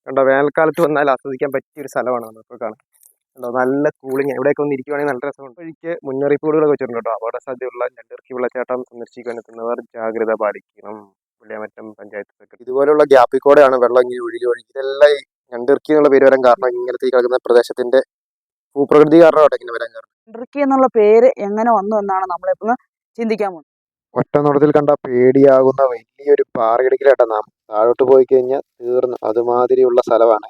കണ്ടോ, വേനൽക്കാലത്ത് വന്നാൽ ആസ്വദിക്കാൻ പറ്റിയ ഒരു സ്ഥലമാണ് നമ്മളിപ്പോൾ കാണുന്നത്. കണ്ടോ, നല്ല കൂളിങ്. ഇവിടെയൊക്കെ ഒന്ന് ഇരിക്കുവാണെങ്കിൽ നല്ല രസമുണ്ട്. വഴിക്ക് മുന്നറിയിപ്പുകളൊക്കെ വെച്ചിട്ടുണ്ട് കേട്ടോ. അപകട സാധ്യതയുള്ള ഞണ്ടിർക്കി വെള്ളച്ചാട്ടം സന്ദർശിക്കാൻ എത്തുന്നവർ ജാഗ്രത പാലിക്കണം. പുള്ളിയാമറ്റം പഞ്ചായത്ത് സെക്രട്ടറി. ഇതുപോലുള്ള ഗ്യാപ്പിൽ കൂടെയാണ് വെള്ളം ഇങ്ങനെ ഒഴുകി ഒഴുകി. ഇതെല്ലാം ഈ ഞണ്ടിർക്കി എന്നുള്ള പേര് വരാൻ കാരണം ഇങ്ങനത്തെ ഈ കിടക്കുന്ന പ്രദേശത്തിന്റെ ഭൂപ്രകൃതി കാരണമായിട്ട് ഇങ്ങനെ വരാൻ കാരണം. ഞണ്ടിർക്കി എന്നുള്ള പേര് എങ്ങനെ വന്നു എന്നാണ് നമ്മളിപ്പോൾ ചിന്തിക്കാൻ പോകുന്നത്. ഒറ്റ നോട്ടത്തിൽ കണ്ട പേടിയാകുന്ന വലിയൊരു പാറയിടുക്കിലായിട്ടാ നാം. താഴോട്ട് പോയി കഴിഞ്ഞാൽ തീർന്നു. അതുമാതിരിയുള്ള സ്ഥലമാണ്.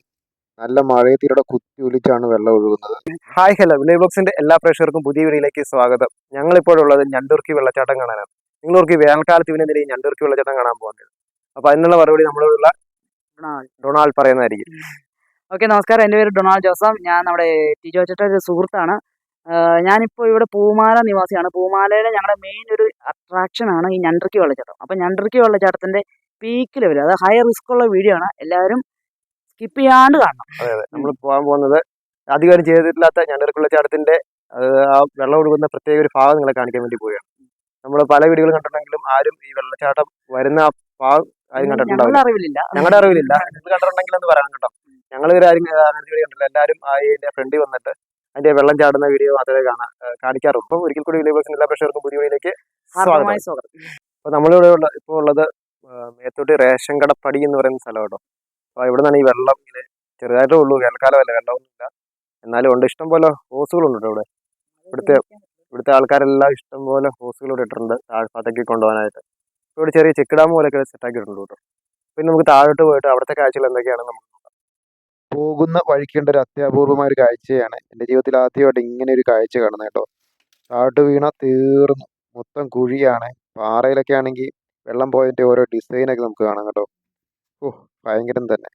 നല്ല മഴയത്തിലൂടെ കുത്തി ഒലിച്ചാണ് വെള്ളം ഒഴുകുന്നത്. ഹായ് ഹലോ, വില്ലേജ് ബ്ലോഗ്സിന്റെ എല്ലാ പ്രേക്ഷകർക്കും പുതിയ വീഡിയോയിലേക്ക് സ്വാഗതം. ഞങ്ങളിപ്പോഴുള്ളത് ഞണ്ടിർക്കി വെള്ളച്ചാട്ടം കാണാനാണ്. നിങ്ങൾക്ക് വേനൽക്കാലത്ത് ഇവനെതിരെ ഞണ്ടിർക്കി വെള്ളച്ചാട്ടം കാണാൻ പോകുന്നത്. അപ്പൊ അതിനുള്ള മറുപടി നമ്മളോടുള്ള ഡൊണാൾഡ് പറയുന്നതായിരിക്കും. ഓക്കെ, നമസ്കാരം. എൻ്റെ പേര് ഡൊണാൾഡ് ജോസഫ്. ഞാൻ നമ്മുടെ ടിജോ ചേട്ടൻ്റെ ഒരു സുഹൃത്താണ്. ഞാനിപ്പോൾ ഇവിടെ പൂമാല നിവാസിയാണ്. പൂമാലയിലെ ഞങ്ങളുടെ മെയിൻ ഒരു അട്രാക്ഷനാണ് ഈ ഞണ്ടിർക്കി വെള്ളച്ചാട്ടം. അപ്പോൾ ഞണ്ടിർക്കി വെള്ളച്ചാട്ടത്തിൻ്റെ പീക്ക് ലെവൽ, അത് ഹൈ റിസ്ക് ഉള്ള വീഡിയോ ആണ്. എല്ലാവരും സ്കിപ്പ് ചെയ്യാണ്ട് കാണണം. അതെ അതെ, നമ്മൾ പോകാൻ പോകുന്നത് അധികം ചെയ്തിട്ടില്ലാത്ത ഞണ്ടിർക്കി വെള്ളച്ചാട്ടത്തിന്റെ ആ വെള്ളം ഒഴുകുന്ന പ്രത്യേക ഒരു ഭാഗം നിങ്ങളെ കാണിക്കാൻ വേണ്ടി പോവുകയാണ്. നമ്മൾ പല വീഡിയോകൾ കണ്ടിട്ടുണ്ടെങ്കിലും ആരും ഈ വെള്ളച്ചാട്ടം വരുന്ന ആ ഭാഗം ആരും കണ്ടിട്ടുണ്ടാവില്ല. ഞങ്ങളുടെ അറിവിലില്ല. നിങ്ങൾ കണ്ടിട്ടുണ്ടെങ്കിൽ എന്ന് പറയണം കേട്ടോ. ഞങ്ങൾ ആരും അങ്ങനത്തെ വീഡിയോ കണ്ടില്ല. എല്ലാവരും അതിന്റെ ഫ്രണ്ടിൽ വന്നിട്ട് അതിന്റെ വെള്ളം ചാടുന്ന വീഡിയോ മാത്രമേ കാണിക്കാറുള്ളൂ. അപ്പം ഒരിക്കൽ കൂടി വില്ലേജ് എല്ലാ പ്രേക്ഷകർക്കും പുതിയ വീഡിയോയിലേക്ക് സ്വാഗതം. അപ്പൊ നമ്മളിവിടെ ഇപ്പോൾ ഉള്ളത് മേത്തോട്ട് റേഷൻ കടപ്പടി എന്ന് പറയുന്ന സ്ഥലം കേട്ടോ. അപ്പൊ ഇവിടെ നിന്നാണ് ഈ വെള്ളം ഇങ്ങനെ ചെറുതായിട്ടേ ഉള്ളൂ. വേനൽക്കാലമല്ല, വെള്ളമൊന്നുമില്ല. എന്നാലും ഉണ്ട്, ഇഷ്ടംപോലെ ഹോസുകളുണ്ട് ഇവിടെ. ഇവിടുത്തെ ആൾക്കാരെല്ലാം ഇഷ്ടംപോലെ ഹോസുകളോട് ഇട്ടിട്ടുണ്ട് താഴ്ഭാഗത്തേക്ക് കൊണ്ടുപോകാനായിട്ട്. ഇവിടെ ചെറിയ ചെക്ക് ഡാം പോലെയൊക്കെ സെറ്റാക്കിയിട്ടുണ്ട് കേട്ടോ. പിന്നെ നമുക്ക് താഴോട്ട് പോയിട്ട് അവിടുത്തെ കാഴ്ചകൾ എന്തൊക്കെയാണ് നമുക്ക് നോക്കാം. പോകുന്ന വഴിക്കേണ്ട ഒരു അത്യപൂർവമായ ഒരു കാഴ്ചയാണ്. എൻ്റെ ജീവിതത്തിൽ ആദ്യമായിട്ട് ഇങ്ങനെ ഒരു കാഴ്ച കാണുന്നത് കേട്ടോ. താഴോട്ട് വീണ തീർന്നു, മൊത്തം കുഴിയാണ്. പാറയിലൊക്കെ ആണെങ്കിൽ വെള്ളം പോയതിൻ്റെ ഓരോ ഡിസൈനൊക്കെ നമുക്ക് കാണാം കേട്ടോ. ഭയങ്കരം തന്നെ.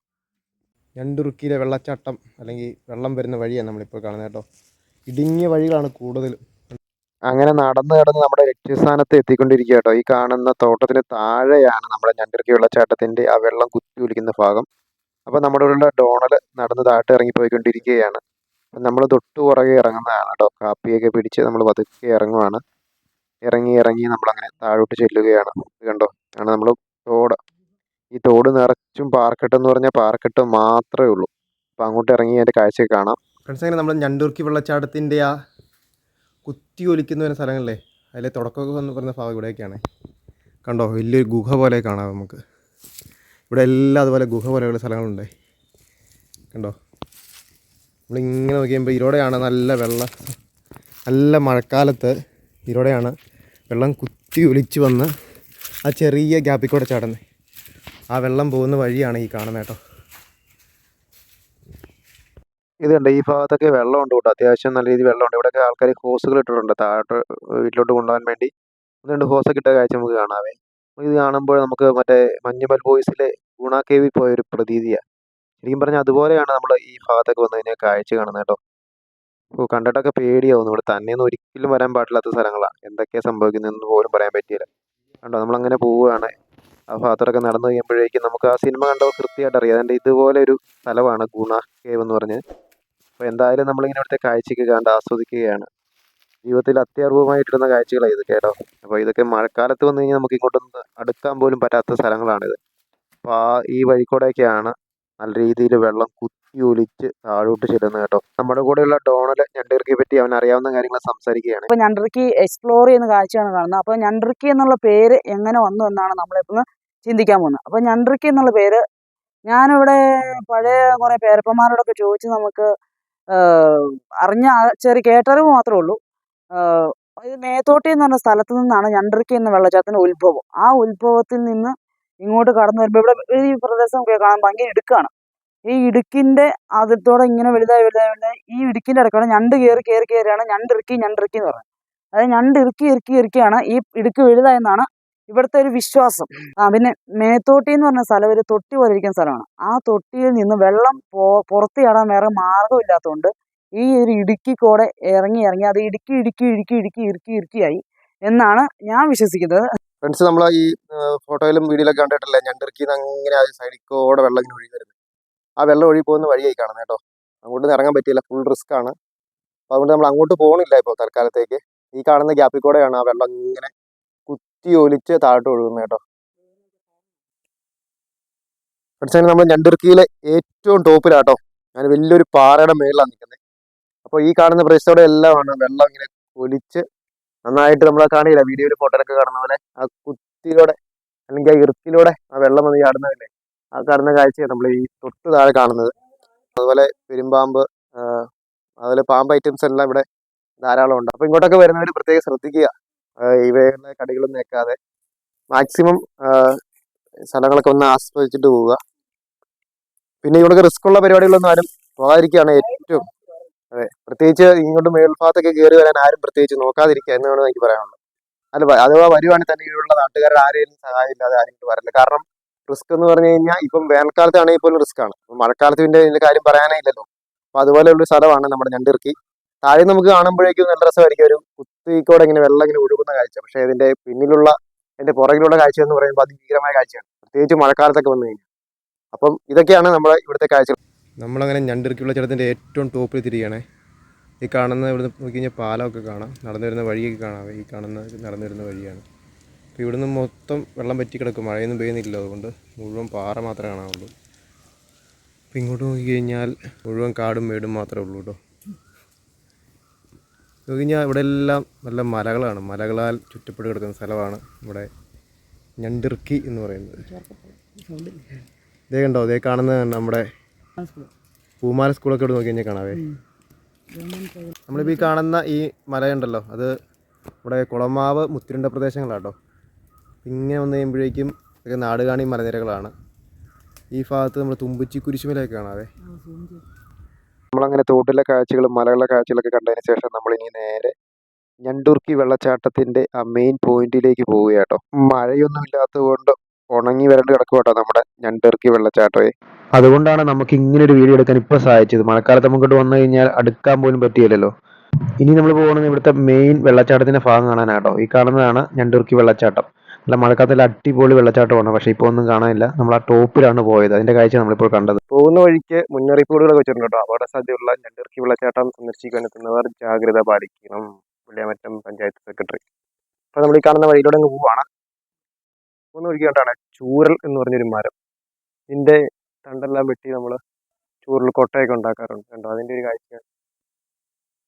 ഞണ്ടിർക്കിയിലെ വെള്ളച്ചാട്ടം അല്ലെങ്കിൽ വെള്ളം വരുന്ന വഴിയാണ് നമ്മളിപ്പോൾ കാണുന്നത് കേട്ടോ. ഇടുങ്ങിയ വഴികളാണ് കൂടുതലും. അങ്ങനെ നടന്ന് നടന്ന് നമ്മുടെ ലക്ഷ്യസ്ഥാനത്ത് എത്തിക്കൊണ്ടിരിക്കുക കേട്ടോ. ഈ കാണുന്ന തോട്ടത്തിന് താഴെയാണ് നമ്മുടെ ഞണ്ടിർക്കി വെള്ളച്ചാട്ടത്തിൻ്റെ ആ വെള്ളം കുത്തി ഒലിക്കുന്ന ഭാഗം. അപ്പോൾ നമ്മുടെ ഉള്ള ഡോണൽ നടന്ന് താഴോട്ട് ഇറങ്ങിപ്പോയിക്കൊണ്ടിരിക്കുകയാണ്. നമ്മൾ തൊട്ട് പുറകെ ഇറങ്ങുന്നതാണ് കേട്ടോ. കാപ്പിയൊക്കെ പിടിച്ച് നമ്മൾ പതുക്കെ ഇറങ്ങുവാണ്. ഇറങ്ങി നമ്മളങ്ങനെ താഴോട്ട് ചെല്ലുകയാണ്. ഇത് കണ്ടോ, ആണ് നമ്മൾ തോട്. ഈ തോട് നിറച്ചും പാറക്കെട്ട് എന്ന് പറഞ്ഞാൽ പാറക്കെട്ട് മാത്രമേ ഉള്ളൂ. അപ്പോൾ അങ്ങോട്ട് ഇറങ്ങി അതിൻ്റെ കാഴ്ചയൊക്കെ കാണാം. ഫ്രണ്ട്സ്, അങ്ങനെ നമ്മൾ ഞണ്ടിർക്കി വെള്ളച്ചാട്ടത്തിൻ്റെ ആ കുത്തി ഒലിക്കുന്ന ഒരു സ്ഥലങ്ങളിലെ അതിലെ തുടക്കമൊക്കെ എന്ന് പറയുന്ന ഭാഗം ഇവിടെയൊക്കെയാണ്. കണ്ടോ, വലിയൊരു ഗുഹ പോലെ കാണാം നമുക്ക്. ഇവിടെ എല്ലാം അതുപോലെ ഗുഹ പോലെയുള്ള സ്ഥലങ്ങളുണ്ട്. കണ്ടോ, നമ്മളിങ്ങനെ നോക്കിയുമ്പോൾ ഇതിലൂടെയാണ് നല്ല മഴക്കാലത്ത് ഇതിലൂടെയാണ് വെള്ളം കുത്തി ഒലിച്ച് വന്ന് ആ ചെറിയ ഗ്യാപ്പിൽ കൂടെ ചാടുന്നത്. ആ വെള്ളം പോകുന്ന വഴിയാണ് ഈ കാണുന്നത് കേട്ടോ. ഇതുണ്ട്, ഈ ഭാഗത്തൊക്കെ വെള്ളമുണ്ട് കേട്ടോ. അത്യാവശ്യം നല്ല രീതിയിൽ വെള്ളമുണ്ട്. ഇവിടെയൊക്കെ ആൾക്കാർ ഹോസുകൾ ഇട്ടിട്ടുണ്ട് താഴോട്ട് വീട്ടിലോട്ട് കൊണ്ടുപോകാൻ വേണ്ടി. അതുകൊണ്ട് ഹോസൊക്കെ ഇട്ട കാഴ്ച നമുക്ക് കാണാവേ. ഇത് കാണുമ്പോൾ നമുക്ക് മറ്റേ മഞ്ഞുമൽ ബോയ്സിലെ ഗുണ കേവിൽ പോയൊരു പ്രതീതിയാണ്. ശരിക്കും പറഞ്ഞാൽ അതുപോലെയാണ് നമ്മൾ ഈ ഭാഗത്തൊക്കെ വന്നു കഴിഞ്ഞാൽ കാഴ്ച കാണുന്നത് കേട്ടോ. കണ്ടിട്ടൊക്കെ പേടിയാവുന്നു. ഇവിടെ തന്നെയൊന്നും ഒരിക്കലും വരാൻ പാടില്ലാത്ത സ്ഥലങ്ങളാണ്. എന്തൊക്കെയാണ് സംഭവിക്കുന്നതെന്ന് പോലും പറയാൻ പറ്റിയില്ല. കണ്ടോ, നമ്മളങ്ങനെ പോവുകയാണ്. ആ ഭാഗത്തോടൊക്കെ നടന്നു കഴിയുമ്പോഴേക്കും നമുക്ക് ആ സിനിമ കണ്ടപ്പോൾ കൃത്യമായിട്ട് അറിയാം. അതിൻ്റെ ഇതുപോലെ ഒരു സ്ഥലമാണ് ഗുണ കേവ് എന്ന് പറഞ്ഞ്. അപ്പോൾ എന്തായാലും നമ്മളിങ്ങനെ ഇവിടുത്തെ കാഴ്ചയ്ക്ക് കണ്ട് ആസ്വദിക്കുകയാണ്. ജീവിതത്തിൽ അത്യപൂർവമായിട്ടിരുന്ന കാഴ്ചകളാണ് ഇത് കേട്ടോ. അപ്പോൾ ഇതൊക്കെ മഴക്കാലത്ത് വന്നു കഴിഞ്ഞാൽ നമുക്ക് ഇങ്ങോട്ടൊന്നും അടുക്കാൻ പോലും പറ്റാത്ത സ്ഥലങ്ങളാണിത്. അപ്പോൾ ഈ വഴിക്കൂടെയൊക്കെയാണ് നല്ല രീതിയിൽ വെള്ളം കുത്തി ഒലിച്ച് താഴോട്ട് ചെല്ലുന്നത് കേട്ടോ. നമ്മുടെ കൂടെയുള്ള ഡോണൽ ഞണ്ടിർക്കിയെ പറ്റി അവൻ അറിയാവുന്ന കാര്യങ്ങൾ സംസാരിക്കുകയാണ്. അപ്പോൾ ഞണ്ടിർക്കി എക്സ്പ്ലോർ ചെയ്യുന്ന കാഴ്ചയാണ് കാണുന്നത്. അപ്പോൾ ഞണ്ടിർക്കി എന്നുള്ള പേര് എങ്ങനെ വന്നു എന്നാണ് നമ്മളിപ്പോൾ ചിന്തിക്കാൻ പോകുന്നത്. അപ്പോൾ ഞണ്ടിർക്കി എന്നുള്ള പേര് ഞാനിവിടെ പഴയ കുറേ പേരപ്പന്മാരോടൊക്കെ ചോദിച്ച് നമുക്ക് അറിഞ്ഞ ചെറിയ കേട്ടറിവ് മാത്രമേ ഉള്ളൂ. ഇത് മേത്തോട്ടി എന്ന് പറഞ്ഞ സ്ഥലത്തു നിന്നാണ് ഞണ്ടിർക്കി എന്ന വെള്ളച്ചാട്ടത്തിൻ്റെ ഉത്ഭവം. ആ ഉത്ഭവത്തിൽ നിന്ന് ഇങ്ങോട്ട് കടന്നു വരുമ്പോൾ ഇവിടെ ഈ പ്രദേശം കാണാൻ ഭയങ്കര ഇടുക്കാണ്. ഈ ഇടുക്കിൻ്റെ അതിർത്തോടെ ഇങ്ങനെ വലുതായി ഈ ഇടുക്കിൻ്റെ ഇടയ്ക്കാണ് ഞണ്ട് കയറിയാണ് ഞണ്ടിർക്കി എന്ന് പറയുന്നത്. അതായത് ഞണ്ട് ഇറുക്കിയാണ് ഈ ഇടുക്ക് വലുതായെന്നാണ് ഇവിടുത്തെ ഒരു വിശ്വാസം. പിന്നെ മേത്തോട്ടി എന്ന് പറഞ്ഞ സ്ഥലം ഒരു തൊട്ടി പോലെ ഇരിക്കുന്ന സ്ഥലമാണ്. ആ തൊട്ടിയിൽ നിന്ന് വെള്ളം പുറത്ത് ചാടാൻ വേറെ മാർഗമില്ലാത്തതുകൊണ്ട് ഈ ഒരു ഇടുക്കിക്കൂടെ ഇറങ്ങി അത് ഇടുക്കിയായി എന്നാണ് ഞാൻ വിശ്വസിക്കുന്നത്. ഫ്രണ്ട്സ്, നമ്മൾ ഈ ഫോട്ടോയിലും വീഡിയോയിലൊക്കെ കണ്ടിട്ടില്ലേ, ഞണ്ടിർക്കിന്ന് അങ്ങനെ ആ സൈഡിൽ കൂടെ വെള്ളം ഇങ്ങനെ ഒഴുകി വരുന്നത്. ആ വെള്ളം ഒഴുകി പോകുന്ന വഴിയായി കാണുന്നത് കേട്ടോ. അങ്ങോട്ട് ഇറങ്ങാൻ പറ്റിയില്ല, ഫുൾ റിസ്ക് ആണ്. അതുകൊണ്ട് നമ്മൾ അങ്ങോട്ട് പോകണില്ല ഇപ്പോൾ തൽക്കാലത്തേക്ക്. ഈ കാണുന്ന ഗ്യാപ്പിൽ കൂടെയാണ് ആ വെള്ളം ഇങ്ങനെ കുത്തി ഒലിച്ച് താഴോട്ട് ഒഴുകുന്നത് കേട്ടോ. ഫ്രണ്ട്സ് നമ്മൾ ഞണ്ടിർക്കിയിലെ ഏറ്റവും ടോപ്പിലാട്ടോ. ഞാൻ വലിയൊരു പാറയുടെ മേളിലാണ് നിൽക്കുന്നത്. അപ്പോൾ ഈ കാണുന്ന പ്രദേശത്തോടെ എല്ലാമാണ് വെള്ളം ഇങ്ങനെ ഒലിച്ച് നന്നായിട്ട് നമ്മൾ കാണില്ല വീഡിയോയിൽ ഫോട്ടോയിലൊക്കെ കാണുന്ന പോലെ ആ കുത്തിയിലൂടെ അല്ലെങ്കിൽ ആ ഇറുക്കിലൂടെ ആ വെള്ളം വന്ന് ചാടുന്നതല്ലേ, ആ കാണുന്ന കാഴ്ചയാണ് നമ്മൾ ഈ തൊട്ട് താഴെ കാണുന്നത്. അതുപോലെ പെരുമ്പാമ്പ്, അതുപോലെ പാമ്പ് ഐറ്റംസ് എല്ലാം ഇവിടെ ധാരാളം ഉണ്ട്. അപ്പോൾ ഇങ്ങോട്ടൊക്കെ വരുന്നവർ പ്രത്യേകം ശ്രദ്ധിക്കുക, ഇവയുടെ കടികളൊന്നും വെക്കാതെ മാക്സിമം സ്ഥലങ്ങളൊക്കെ ഒന്ന് ആസ്വദിച്ചിട്ട് പോവുക. പിന്നെ ഇവിടെ റിസ്ക് ഉള്ള പരിപാടികളൊന്നും ആരും പോകാതിരിക്കുകയാണ് ഏറ്റവും. അതെ, പ്രത്യേകിച്ച് ഇങ്ങോട്ട് മേൽഭാഗത്തൊക്കെ കയറി വരാൻ ആരും പ്രത്യേകിച്ച് നോക്കാതിരിക്കുക എന്ന് വേണം എനിക്ക് പറയാനുള്ളത്. അല്ല, അഥവാ വരുവാണെങ്കിൽ തന്നെ ഇവിടെയുള്ള നാട്ടുകാരുടെ ആരെയും സഹായം ഇല്ലാതെ ആരും ഇങ്ങോട്ട് വരില്ല. കാരണം റിസ്ക് എന്ന് പറഞ്ഞു കഴിഞ്ഞാൽ ഇപ്പം വേനൽക്കാലത്താണെങ്കിൽ പോലും റിസ്ക് ആണ്. മഴക്കാലത്ത് ഇതിന്റെ കാര്യം പറയാനേ ഇല്ലല്ലോ. അപ്പൊ അതുപോലെയുള്ള സ്ഥലമാണ് നമ്മുടെ ഞണ്ടിർക്കി. താഴെ നമുക്ക് കാണുമ്പോഴേക്കും നല്ല രസമായിരിക്കും, ഒരു കുത്തിക്കോടെ ഇങ്ങനെ വെള്ളം ഇങ്ങനെ ഒഴുകുന്ന കാഴ്ച. പക്ഷേ ഇതിന്റെ പിന്നിലുള്ള അതിന്റെ പുറകിലുള്ള കാഴ്ച എന്ന് പറയുമ്പോൾ അതിഭീകരമായ കാഴ്ചയാണ്, പ്രത്യേകിച്ച് മഴക്കാലത്തൊക്കെ വന്നു കഴിഞ്ഞാൽ. അപ്പം ഇതൊക്കെയാണ് നമ്മുടെ ഇവിടുത്തെ കാഴ്ചകൾ. നമ്മളങ്ങനെ ഞണ്ടിർക്കി വെള്ളച്ചാട്ടത്തിൻ്റെ ഏറ്റവും ടോപ്പിൽ തിരികണേ. ഈ കാണുന്ന ഇവിടുന്ന് നോക്കി കഴിഞ്ഞാൽ പാലമൊക്കെ കാണാം, നടന്നു വരുന്ന വഴിയൊക്കെ കാണാം. ഈ കാണുന്ന നടന്നു വരുന്ന വഴിയാണ്. അപ്പോൾ ഇവിടുന്ന് മൊത്തം വെള്ളം പറ്റി കിടക്കും, മഴയൊന്നും പെയ്യുന്നില്ല, അതുകൊണ്ട് മുഴുവൻ പാറ മാത്രമേ കാണാവുള്ളൂ. അപ്പോൾ ഇങ്ങോട്ട് നോക്കി കഴിഞ്ഞാൽ മുഴുവൻ കാടും മേടും മാത്രമേ ഉള്ളൂ കേട്ടോ. നോക്കി കഴിഞ്ഞാൽ ഇവിടെ എല്ലാം നല്ല മലകളാണ്, മലകളാൽ ചുറ്റപ്പെട്ട് കിടക്കുന്ന സ്ഥലമാണ് ഇവിടെ ഞണ്ടിർക്കി എന്ന് പറയുന്നത്. ഇതേ കണ്ടോ, ഇതേ കാണുന്നത് നമ്മുടെ പൂമാല സ്കൂളൊക്കെ ഇവിടെ നോക്കി കഴിഞ്ഞാൽ കാണാവേ. നമ്മളിപ്പോൾ ഈ കാണുന്ന ഈ മലയുണ്ടല്ലോ, അത് ഇവിടെ കുളമാവ് മുത്തിരണ്ട പ്രദേശങ്ങളാട്ടോ. ഇങ്ങനെ വന്നു കഴിയുമ്പോഴേക്കും ഇതൊക്കെ നാടുകാണി മലനിരകളാണ്. ഈ ഭാഗത്ത് നമ്മൾ തുമ്പച്ചി കുരിശുമലയൊക്കെ കാണാവേ. നമ്മളങ്ങനെ തോട്ടിലെ കാഴ്ചകളും മലകളുടെ കാഴ്ചകളൊക്കെ കണ്ടതിന് ശേഷം നമ്മളിനി നേരെ ഞണ്ടിർക്കി വെള്ളച്ചാട്ടത്തിൻ്റെ ആ മെയിൻ പോയിന്റിലേക്ക് പോവുകയാട്ടോ. മഴയൊന്നും ഇല്ലാത്തത് കൊണ്ട് ഉണങ്ങി വരണ്ട് കിടക്കും കേട്ടോ നമ്മുടെ ഞണ്ടിർക്കി വെള്ളച്ചാട്ടമേ. അതുകൊണ്ടാണ് നമുക്ക് ഇങ്ങനെ ഒരു വീഡിയോ എടുക്കാൻ ഇപ്പോൾ സാധിച്ചത്. മഴക്കാലത്ത് നമുക്കിട്ട് വന്നു കഴിഞ്ഞാൽ അടുക്കാൻ പോലും പറ്റിയില്ലല്ലോ. ഇനി നമ്മൾ പോകുന്നത് ഇവിടുത്തെ മെയിൻ വെള്ളച്ചാട്ടത്തിന്റെ ഭാഗം കാണാനാട്ടോ. ഈ കാണുന്നതാണ് ഞണ്ടിർക്കി വെള്ളച്ചാട്ടം. അല്ല, മഴക്കാലത്തിൽ അടിപൊളി വെള്ളച്ചാട്ടമാണ്. പക്ഷേ ഇപ്പോൾ ഒന്നും കാണാനില്ല, നമ്മൾ ആ ടോപ്പിലാണ് പോയത്. അതിന്റെ കാഴ്ച നമ്മളിപ്പോൾ കണ്ടത്. പോകുന്ന വഴിക്ക് മുന്നറിയിപ്പുകളൊക്കെ വെച്ചിട്ടുണ്ട് കേട്ടോ. അപകട സാധ്യതയുള്ള ഞണ്ടിർക്കി വെള്ളച്ചാട്ടം സന്ദർശിക്കാൻ എത്തുന്നവർ ജാഗ്രത പാലിക്കണം. പുള്ളിയാമറ്റം പഞ്ചായത്ത് സെക്രട്ടറി. അപ്പോൾ നമ്മൾ ഈ കാണുന്ന വഴിയിലൂടെ അങ്ങ് പോവാണ്. പോകുന്ന വഴിക്ക് കണ്ടാണ് ചൂരൽ എന്ന് പറഞ്ഞൊരു മരം. ഇതിന്റെ തണ്ടെല്ലാം വെട്ടി നമ്മൾ ചൂരൽ കൊട്ടയൊക്കെ ഉണ്ടാക്കാറുണ്ട് കണ്ടോ, അതിന്റെ ഒരു കാഴ്ചയാണ്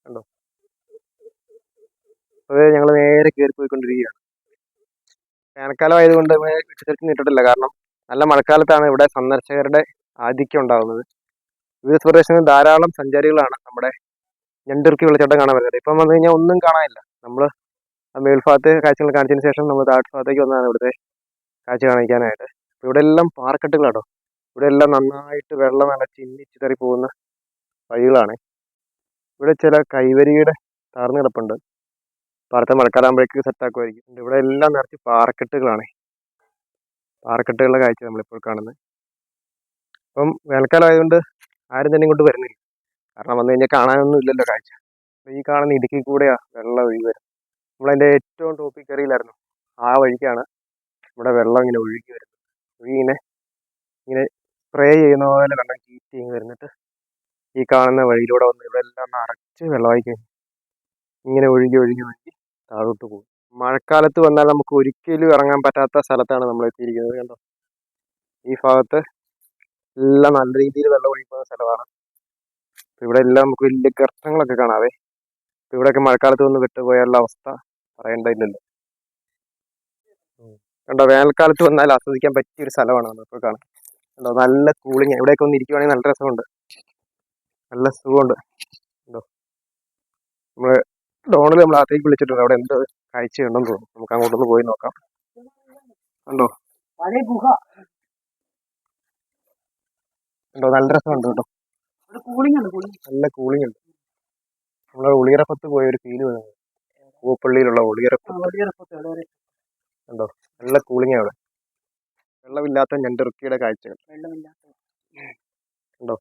കണ്ടോ. അത് ഞങ്ങൾ നേരെ കയറി പോയിക്കൊണ്ടിരിക്കുകയാണ്. വേനൽക്കാലം ആയതുകൊണ്ട് വെട്ടിത്തെറിച്ച് ഇട്ടിട്ടില്ല, കാരണം നല്ല മഴക്കാലത്താണ് ഇവിടെ സന്ദർശകരുടെ ആധിക്യം ഉണ്ടാകുന്നത്. വിവിധ പ്രദേശങ്ങളിൽ ധാരാളം സഞ്ചാരികളാണ് നമ്മുടെ ഞണ്ടിർക്കി വെള്ളച്ചാട്ടം കാണാൻ വരുന്നത്. ഇപ്പം വന്നു കഴിഞ്ഞാൽ ഒന്നും കാണാനില്ല. നമ്മൾ ആ മേൽഭാഗത്തെ കാഴ്ചകൾ കാണിച്ചതിന് ശേഷം നമ്മൾ താഴ്ഭാഗത്തേക്ക് വന്നതാണ് ഇവിടുത്തെ കാഴ്ച കാണിക്കാനായിട്ട്. ഇവിടെ എല്ലാം പാറക്കെട്ടുകളാട്ടോ. ഇവിടെ എല്ലാം നന്നായിട്ട് വെള്ളം നിറച്ച് ഇന്നിച്ചിതറി പോകുന്ന വഴികളാണ്. ഇവിടെ ചില കൈവരിയുടെ താർന്നു കിടപ്പുണ്ട്. അടുത്ത മഴക്കാലാകുമ്പോഴേക്ക് സെറ്റാക്കുമായിരിക്കും. ഇവിടെ എല്ലാം നിറച്ച് പാറക്കെട്ടുകളാണ്. പാറക്കെട്ടുകളുടെ കാഴ്ച നമ്മളിപ്പോൾ കാണുന്നത്. അപ്പം വേനൽക്കാലം ആയതുകൊണ്ട് ആരും തന്നെ ഇങ്ങോട്ട് വരുന്നില്ല, കാരണം വന്നു കഴിഞ്ഞാൽ കാണാനൊന്നും ഇല്ലല്ലോ കാഴ്ച. ഈ കാണുന്ന ഇടുക്കി കൂടെയാ വെള്ളം ഒഴുകി വരും. നമ്മളതിൻ്റെ ഏറ്റവും ടോപ്പിൽ കയറിയില്ലായിരുന്നു, ആ വഴിക്കാണ് ഇവിടെ വെള്ളം ഇങ്ങനെ ഒഴുകി വരുന്നത്. ഒഴുകി ഇങ്ങനെ സ്പ്രേ ചെയ്യുന്ന പോലെ വെള്ളം ചീറ്റി ഇങ്ങനെ വരുന്നിട്ട് ഈ കാണുന്ന വഴിയിലൂടെ വന്ന് ഇവിടെ എല്ലാം നിറച്ച് വെള്ളമായി കഴിഞ്ഞു ഇങ്ങനെ ഒഴുകി ഒഴുകി ഒഴുകി താഴോട്ട് പോകും. മഴക്കാലത്ത് വന്നാൽ നമുക്ക് ഒരിക്കലും ഇറങ്ങാൻ പറ്റാത്ത സ്ഥലത്താണ് നമ്മൾ എത്തിയിരിക്കുന്നത് കണ്ടോ. ഈ ഭാഗത്ത് എല്ലാം നല്ല രീതിയിൽ വെള്ളം ഒഴുകുന്ന സ്ഥലമാണ്. ഇവിടെ എല്ലാം നമുക്ക് വലിയ ഗർത്തങ്ങളൊക്കെ കാണാവേ. ഇവിടെയൊക്കെ മഴക്കാലത്ത് വന്ന് വിട്ടുപോയാലുള്ള അവസ്ഥ പറയേണ്ടതില്ലല്ലോ. കണ്ടോ, വേനൽക്കാലത്ത് വന്നാൽ ആസ്വദിക്കാൻ പറ്റിയൊരു സ്ഥലമാണ് നമ്മളിപ്പോൾ കാണാൻ. കണ്ടോ, നല്ല കൂളിങ്. ഇവിടെയൊക്കെ ഒന്ന് ഇരിക്കുവാണെങ്കിൽ നല്ല രസമുണ്ട്, നല്ല സുഖമുണ്ട്. കണ്ടോ, നമ്മൾ ഡോണിൽ നമ്മൾ അകത്തേക്ക് വിളിച്ചിട്ടുണ്ട്. അവിടെ എന്ത് കാഴ്ചയുണ്ടെന്ന് തോന്നുന്നു, നമുക്ക് അങ്ങോട്ടൊന്ന് പോയി നോക്കാം. കണ്ടോ കണ്ടോ, നല്ല രസമുണ്ട് കേട്ടോ, നല്ല കൂളിംഗ് ഉണ്ട്. നമ്മളെ ഉളിയറപ്പത്ത് പോയ ഒരു ഫീല് വരുന്നത്, പൂപ്പള്ളിയിലുള്ള ഉളിയറപ്പത്ത്. കണ്ടോ, നല്ല കൂളിംഗ് അവിടെ. വെള്ളമില്ലാത്ത ഞണ്ടിർക്കിയുടെ കാഴ്ചകൾ കണ്ടോ.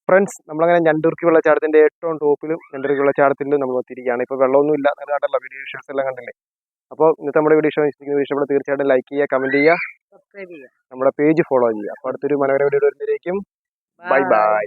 ഫ്രണ്ട്സ്, നമ്മളങ്ങനെ ഞണ്ടിർക്കി വെള്ളച്ചാട്ടത്തിന്റെ ഏറ്റവും ടോപ്പിലും ഞണ്ടിർക്കി വെള്ളച്ചാട്ടത്തിലും നമ്മൾ എത്തിയിരിക്കുകയാണ്. ഇപ്പോൾ വെള്ളമൊന്നും ഇല്ല കണ്ടല്ലോ, വീഡിയോ വിഷ്വൽസ് എല്ലാം കണ്ടില്ലേ. അപ്പോൾ ഇന്നത്തെ നമ്മുടെ വീഡിയോ ഇഷ്ടപ്പെടുന്ന തീർച്ചയായിട്ടും ലൈക്ക് ചെയ്യുക, കമന്റ് ചെയ്യുക, നമ്മുടെ പേജ് ഫോളോ ചെയ്യുക. അപ്പോൾ അടുത്തൊരു മനോഹര വീഡിയോ വരുന്നതിലേക്കും ബൈ ബൈ.